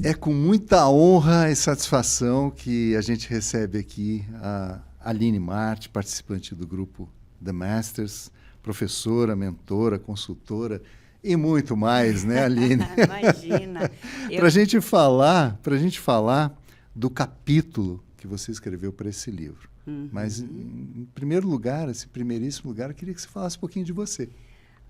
É com muita honra e satisfação que a gente recebe aqui a Aline Marti, participante do grupo The Masters, professora, mentora, consultora e muito mais, né, Aline? Imagina. Para a gente falar do capítulo que você escreveu para esse livro. Mas, em primeiro lugar, esse primeiríssimo lugar, eu queria que você falasse um pouquinho de você.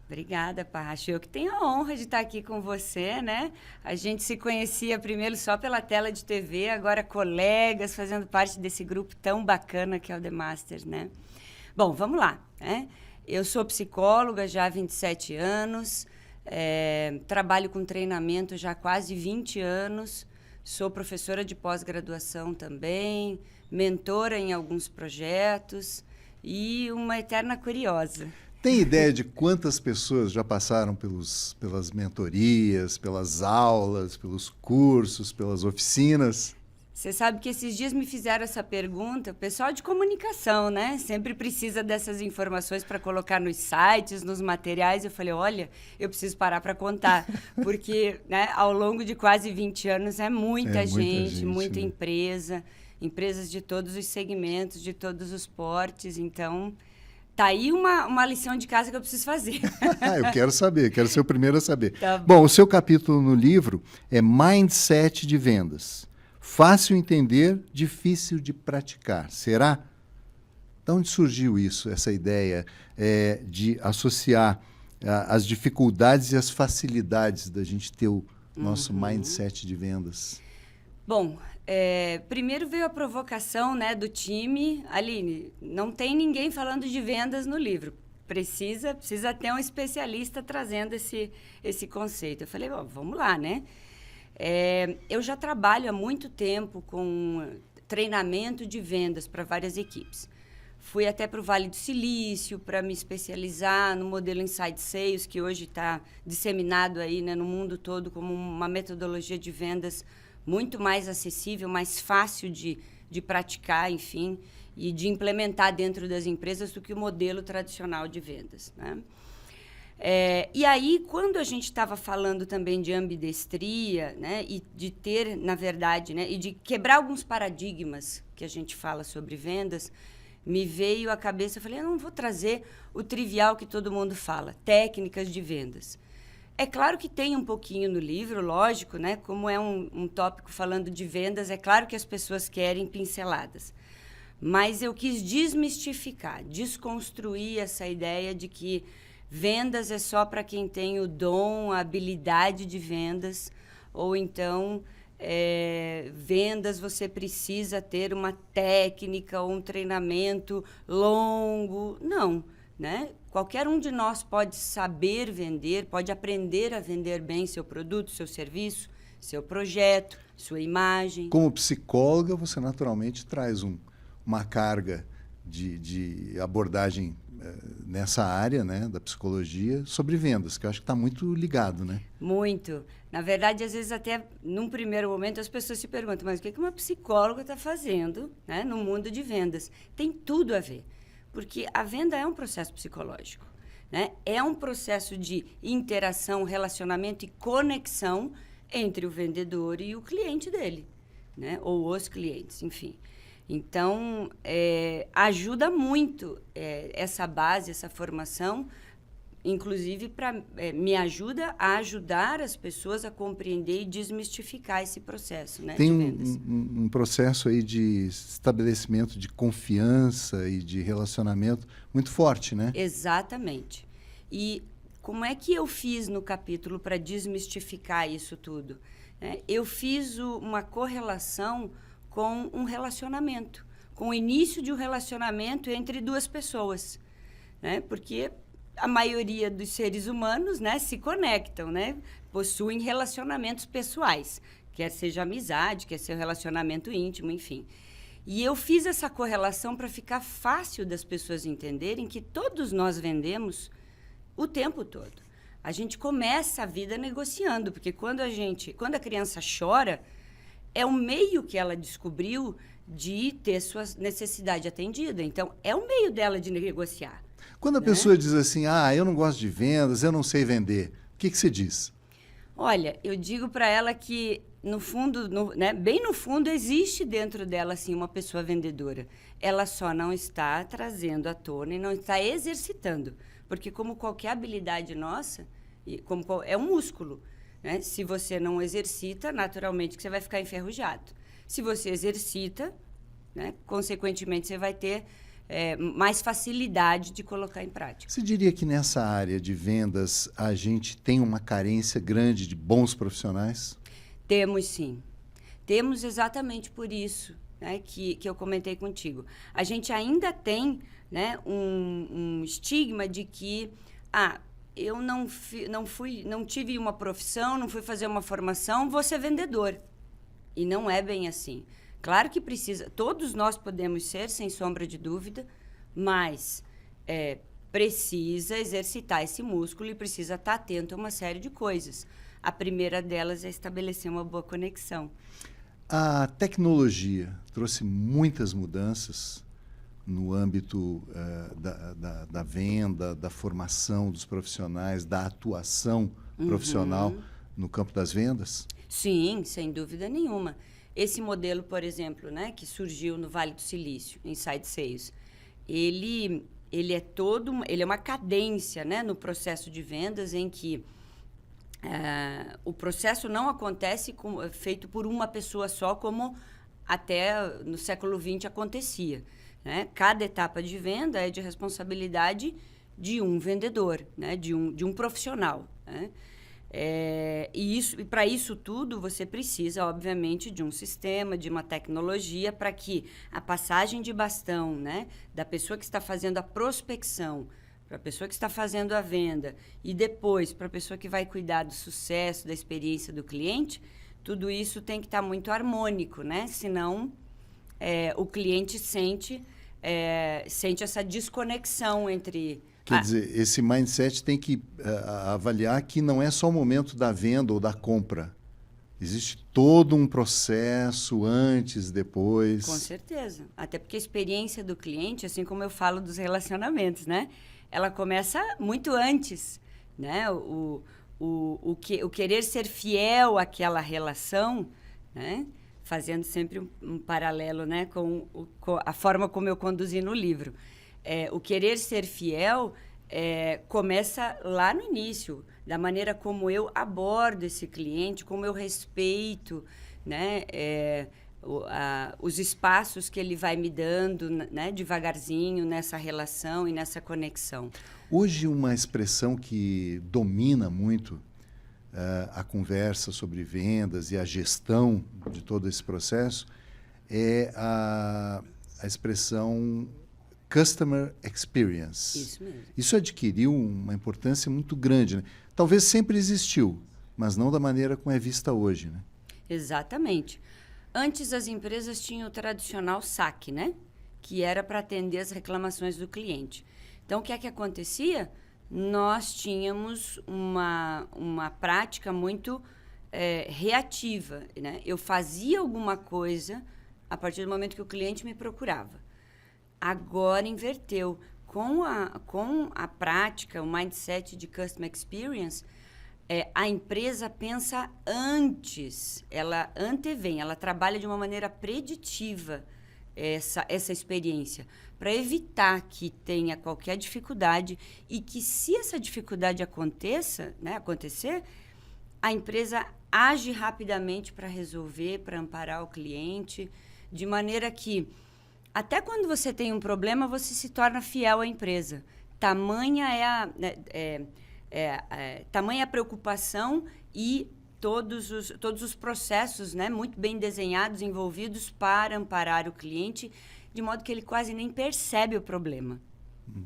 Obrigada, Parracho. Eu que tenho a honra de estar aqui com você, né? A gente se conhecia primeiro só pela tela de TV, agora colegas, fazendo parte desse grupo tão bacana que é o The Masters, né? Bom, vamos lá, né? Eu sou psicóloga já há 27 anos, trabalho com treinamento já há quase 20 anos, sou professora de pós-graduação também, mentora em alguns projetos e uma eterna curiosa. Tem ideia de quantas pessoas já passaram pelas mentorias, pelas aulas, pelos cursos, pelas oficinas? Você sabe que esses dias me fizeram essa pergunta, o pessoal de comunicação, né? Sempre precisa dessas informações para colocar nos sites, nos materiais. Eu falei, olha, eu preciso parar para contar, porque, né, ao longo de quase 20 anos é muita gente, muita empresa, empresas de todos os segmentos, de todos os portes, então... Tá aí uma lição de casa que eu preciso fazer. Eu quero saber, quero ser o primeiro a saber. Tá bom, o seu capítulo no livro é Mindset de Vendas. Fácil entender, difícil de praticar. Será? De onde surgiu isso, essa ideia de associar as dificuldades e as facilidades da gente ter o nosso mindset de vendas? Bom, primeiro veio a provocação, né, do time. Aline, não tem ninguém falando de vendas no livro. Precisa ter um especialista trazendo esse conceito. Eu falei, bom, vamos lá, né? Eu já trabalho há muito tempo com treinamento de vendas para várias equipes. Fui até para o Vale do Silício para me especializar no modelo Inside Sales, que hoje está disseminado aí, né, no mundo todo como uma metodologia de vendas muito mais acessível, mais fácil de praticar, enfim, e de implementar dentro das empresas do que o modelo tradicional de vendas, né? E aí, quando a gente estava falando também de ambidestria, né, e de ter, na verdade, né, e de quebrar alguns paradigmas que a gente fala sobre vendas, me veio à cabeça, eu falei, eu não vou trazer o trivial que todo mundo fala, técnicas de vendas. É claro que tem um pouquinho no livro, lógico, né? Como é um tópico falando de vendas, é claro que as pessoas querem pinceladas. Mas eu quis desmistificar, desconstruir essa ideia de que vendas é só para quem tem o dom, a habilidade de vendas, ou então vendas você precisa ter uma técnica ou um treinamento longo. Não, né? Qualquer um de nós pode saber vender, pode aprender a vender bem seu produto, seu serviço, seu projeto, sua imagem. Como psicóloga, você naturalmente traz uma carga de abordagem nessa área, né, da psicologia sobre vendas, que eu acho que está muito ligado, né? Muito. Na verdade, às vezes até num primeiro momento as pessoas se perguntam, mas o que uma psicóloga está fazendo, né, no mundo de vendas? Tem tudo a ver. Porque a venda é um processo psicológico, né? É um processo de interação, relacionamento e conexão entre o vendedor e o cliente dele, né? Ou os clientes, enfim. Então, ajuda muito essa base, essa formação, inclusive me ajuda a ajudar as pessoas a compreender e desmistificar esse processo, né, Tem de vendas. um processo aí de estabelecimento de confiança e de relacionamento muito forte, né? Exatamente. E como é que eu fiz no capítulo para desmistificar isso tudo? Eu fiz uma correlação com um relacionamento, com o início de um relacionamento entre duas pessoas, né? Porque a maioria dos seres humanos, né, se conectam, né? Possuem relacionamentos pessoais, quer seja amizade, quer ser um relacionamento íntimo, enfim. E eu fiz essa correlação para ficar fácil das pessoas entenderem que todos nós vendemos o tempo todo. A gente começa a vida negociando, porque quando a criança chora, é o meio que ela descobriu de ter sua necessidade atendida. Então, é o meio dela de negociar. Quando a pessoa diz assim, eu não gosto de vendas, eu não sei vender, o que você diz? Olha, eu digo para ela que, no fundo, bem no fundo, existe dentro dela, assim, uma pessoa vendedora. Ela só não está trazendo à tona e não está exercitando. Porque, como qualquer habilidade nossa, é um músculo. Né? Se você não exercita, naturalmente que você vai ficar enferrujado. Se você exercita, né, consequentemente, você vai ter mais facilidade de colocar em prática. Você diria que nessa área de vendas a gente tem uma carência grande de bons profissionais? Temos, sim. Temos exatamente por isso, né, que eu comentei contigo. A gente ainda tem, né, um estigma de que eu não tive uma profissão, não fui fazer uma formação, vou ser vendedor. E não é bem assim. Claro que precisa, todos nós podemos ser, sem sombra de dúvida, mas precisa exercitar esse músculo e precisa estar atento a uma série de coisas. A primeira delas é estabelecer uma boa conexão. A tecnologia trouxe muitas mudanças no âmbito da venda, da formação dos profissionais, da atuação profissional no campo das vendas? Sim, sem dúvida nenhuma. Esse modelo, por exemplo, né, que surgiu no Vale do Silício, Inside Sales, ele é uma cadência, né, no processo de vendas em que o processo não acontece feito por uma pessoa só, como até no século XX acontecia. Né? Cada etapa de venda é de responsabilidade de um vendedor, né, de um profissional. Né? E para isso tudo, você precisa, obviamente, de um sistema, de uma tecnologia, para que a passagem de bastão, né, da pessoa que está fazendo a prospecção para a pessoa que está fazendo a venda e depois para a pessoa que vai cuidar do sucesso, da experiência do cliente, tudo isso tem que estar muito harmônico, né? Senão o cliente sente essa desconexão entre... Quer dizer, esse mindset tem que avaliar que não é só o momento da venda ou da compra. Existe todo um processo antes, depois. Com certeza. Até porque a experiência do cliente, assim como eu falo dos relacionamentos, né? Ela começa muito antes, né? O querer ser fiel àquela relação, né? Fazendo sempre um paralelo, né? com a forma como eu conduzi no livro. O querer ser fiel começa lá no início, da maneira como eu abordo esse cliente, como eu respeito, né? Os espaços que ele vai me dando, né, devagarzinho nessa relação e nessa conexão. Hoje, uma expressão que domina muito a conversa sobre vendas e a gestão de todo esse processo é a expressão Customer Experience. Isso mesmo. Isso adquiriu uma importância muito grande, né? Talvez sempre existiu, mas não da maneira como é vista hoje, né? Exatamente. Antes, as empresas tinham o tradicional saque, né? Que era para atender as reclamações do cliente. Então, o que é que acontecia? Nós tínhamos uma prática muito reativa, né? Eu fazia alguma coisa a partir do momento que o cliente me procurava. Agora inverteu. Com a prática, o mindset de Customer Experience, a empresa pensa antes, ela antevém, ela trabalha de uma maneira preditiva essa experiência, para evitar que tenha qualquer dificuldade e que, se essa dificuldade acontecer, a empresa age rapidamente para resolver, para amparar o cliente, de maneira que, até quando você tem um problema, você se torna fiel à empresa. Tamanha tamanha a preocupação e todos os processos, né, muito bem desenhados, envolvidos para amparar o cliente, de modo que ele quase nem percebe o problema.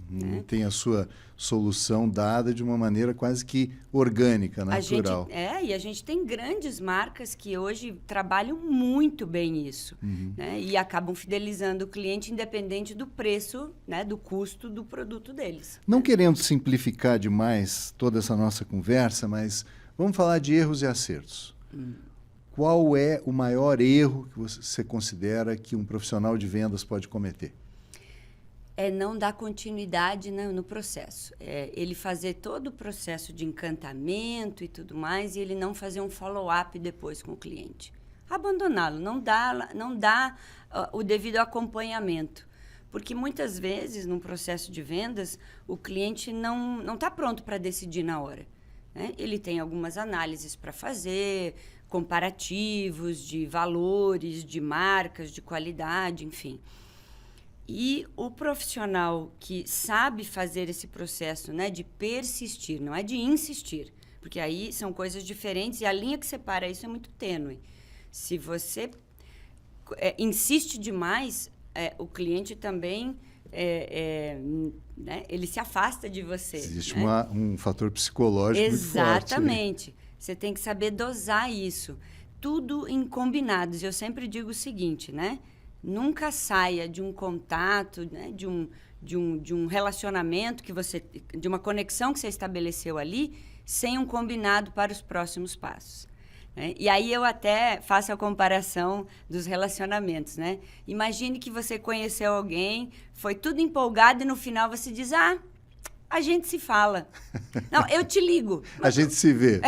Né? Tem a sua solução dada de uma maneira quase que orgânica, natural. E a gente tem grandes marcas que hoje trabalham muito bem isso, né? E acabam fidelizando o cliente independente do preço, né, do custo do produto deles. Não querendo simplificar demais toda essa nossa conversa, mas vamos falar de erros e acertos. qual é o maior erro que você considera que um profissional de vendas pode cometer? É não dar continuidade no processo. Ele fazer todo o processo de encantamento e tudo mais, e ele não fazer um follow-up depois com o cliente. Abandoná-lo, não dá o devido acompanhamento. Porque muitas vezes, num processo de vendas, o cliente não está pronto para decidir na hora, né? Ele tem algumas análises para fazer, comparativos de valores, de marcas, de qualidade, enfim. E o profissional que sabe fazer esse processo, né, de persistir, não é de insistir, porque aí são coisas diferentes e a linha que separa isso é muito tênue. Se você insiste demais, o cliente também né, ele se afasta de você. Existe, né? Um fator psicológico muito forte. Exatamente. Você tem que saber dosar isso. Tudo em combinados. Eu sempre digo o seguinte, né? Nunca saia de um contato, né, de um relacionamento de uma conexão que você estabeleceu ali, sem um combinado para os próximos passos. Né? E aí eu até faço a comparação dos relacionamentos, né? Imagine que você conheceu alguém, foi tudo empolgado e no final você diz, a gente se fala. Não, eu te ligo. A gente se vê.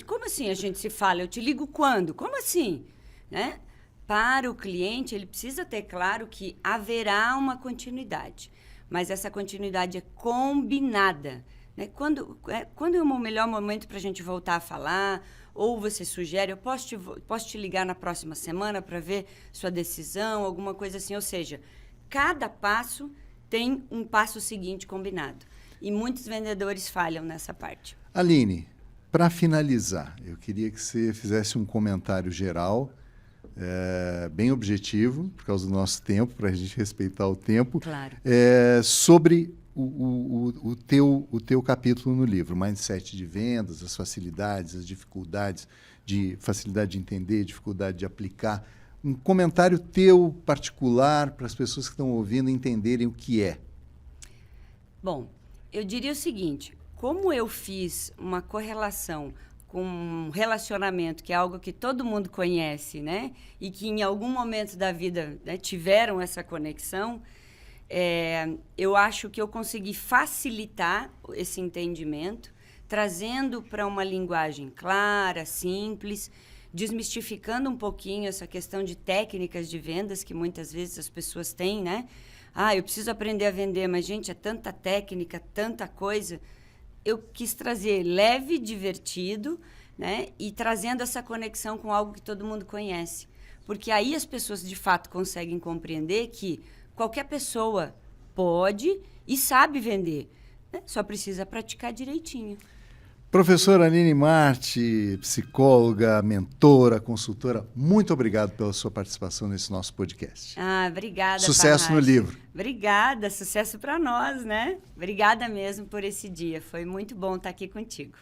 Como assim a gente se fala? Eu te ligo quando? Como assim? Né? Para o cliente, ele precisa ter claro que haverá uma continuidade, mas essa continuidade é combinada. Né? Quando é o melhor momento para a gente voltar a falar? Ou você sugere, eu posso te ligar na próxima semana para ver sua decisão, alguma coisa assim. Ou seja, cada passo tem um passo seguinte combinado. E muitos vendedores falham nessa parte. Aline, para finalizar, eu queria que você fizesse um comentário geral, bem objetivo, por causa do nosso tempo, para a gente respeitar o tempo, claro. Sobre o teu capítulo no livro, Mindset de Vendas, as facilidades, as dificuldades, facilidade de entender, dificuldade de aplicar. Um comentário teu particular para as pessoas que estão ouvindo entenderem o que é. Bom, eu diria o seguinte, como eu fiz uma correlação com um relacionamento, que é algo que todo mundo conhece, né? E que em algum momento da vida, né, tiveram essa conexão, eu acho que eu consegui facilitar esse entendimento, trazendo para uma linguagem clara, simples, desmistificando um pouquinho essa questão de técnicas de vendas que muitas vezes as pessoas têm, né? Eu preciso aprender a vender, mas, gente, é tanta técnica, tanta coisa. Eu quis trazer leve, divertido, né? E trazendo essa conexão com algo que todo mundo conhece. Porque aí as pessoas, de fato, conseguem compreender que qualquer pessoa pode e sabe vender, né? Só precisa praticar direitinho. Professora Aline Marti, psicóloga, mentora, consultora, muito obrigado pela sua participação nesse nosso podcast. Obrigada, Sucesso Farrag. no livro. Obrigada, sucesso para nós, né? Obrigada mesmo por esse dia, foi muito bom estar aqui contigo.